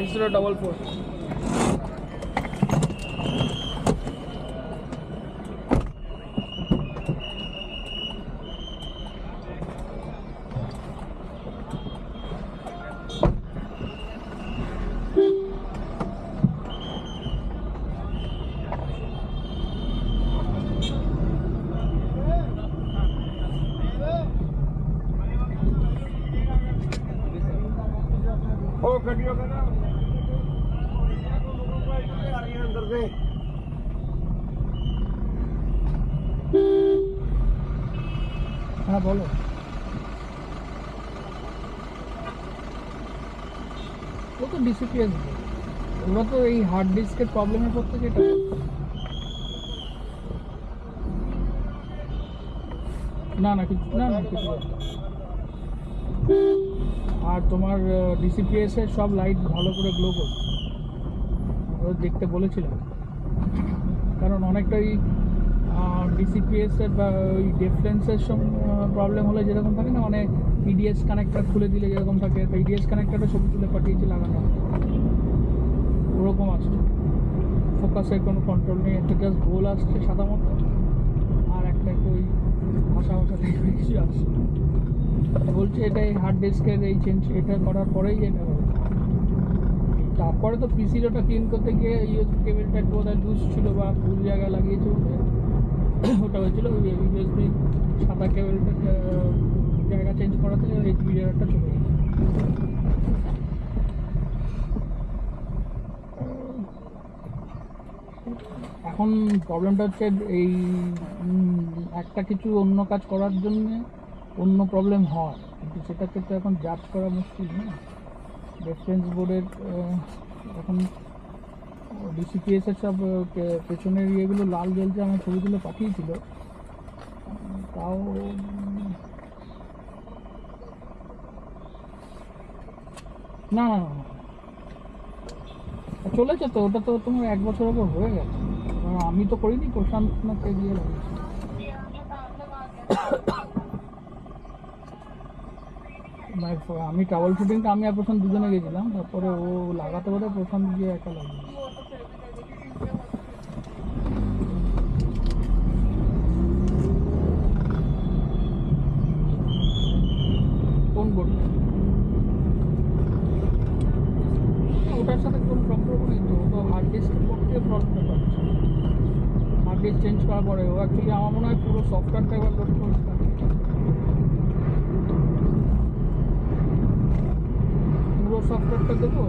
5044। ओ खटियो का ना अंदर से हाँ बोलो। वो तो ডিসিপিএস ওরা তো এই হার্ড ডিস্কের প্রবলেমের পর থেকে এটা না না কিছু না না কিছু না। আর তোমার ডিসিপিএস এর সব লাইট ভালো করে গ্লো করছে, ওরা দেখতে বলেছিলাম। কারণ অনেকটাই ডিসিপিএস এর বা ওই ডিফারেন্সের প্রবলেম হলে যেরকম থাকে না, মানে পিডিএস কানেক্টর খুলে দিলে যেরকম থাকে, পিডিএস কানেক্টরটা ছবি তুলে পাঠিয়েছে লাগানো, ওরকম আসছে। ফোকাসের কোনো কন্ট্রোল নেই, একটা জাস্ট গোল আসছে সাদা মতো, আর একটা ওই ভাষা ভাষা টাইপের কিছু আসছে। বলছে এটাই হার্ড ডিস্কের এই চেঞ্জ, এটা করার পরেই এটা হবে। তারপরে তো পিসির ওটা ক্লিন করতে গিয়ে ইউএসবি কেবলটা একটু বোধহয় লুজ ছিল বা ভুল জায়গায় লাগিয়েছে বলে ওটা হয়েছিল। ইউএসবি সাদা কেবলটা জায়গা চেঞ্জ করাতে এইচবি জায়গাটা চলে গেছে। এখন প্রবলেমটা হচ্ছে এই একটা কিছু অন্য কাজ করার জন্য অন্য প্রবলেম হয়, কিন্তু সেটাকে তো এখন জাজ করা মুশকিল না। রেফারেন্স বোর্ডের এখন ডিসিপিএস এর সব পেছনের ইয়েগুলো লাল জ্বলছে, আমার ছবি তুলে পাঠিয়েছিল। তাও না না না চলেছে তো, ওটা তো তোমার 1 বছর ওপর হয়ে গেছে। আমি তো করিনি, প্রশান্ত না কে দিয়ে লাগিয়েছি। আমি ট্রাভেল শুটিংটা আমি আর প্রশান্ত দুজনে গেছিলাম, তারপরে ও লাগাতে পারে প্রশান্ত গিয়ে একা লাগিয়েছে। কোন বোর্ডটা? ওটার সাথে কোনো প্রবলেম নেই তো, ও তো হার্ড ডিস্কের পক্ষে প্রবলেমটা পাচ্ছে। হার্ড ডিস্ক চেঞ্জ করার পরে ও অ্যাকচুয়ালি আমার মনে হয় পুরো সফটওয়্যারটা এবার লোড করতে হবে। পুরো সফটওয়্যারটা দেবো।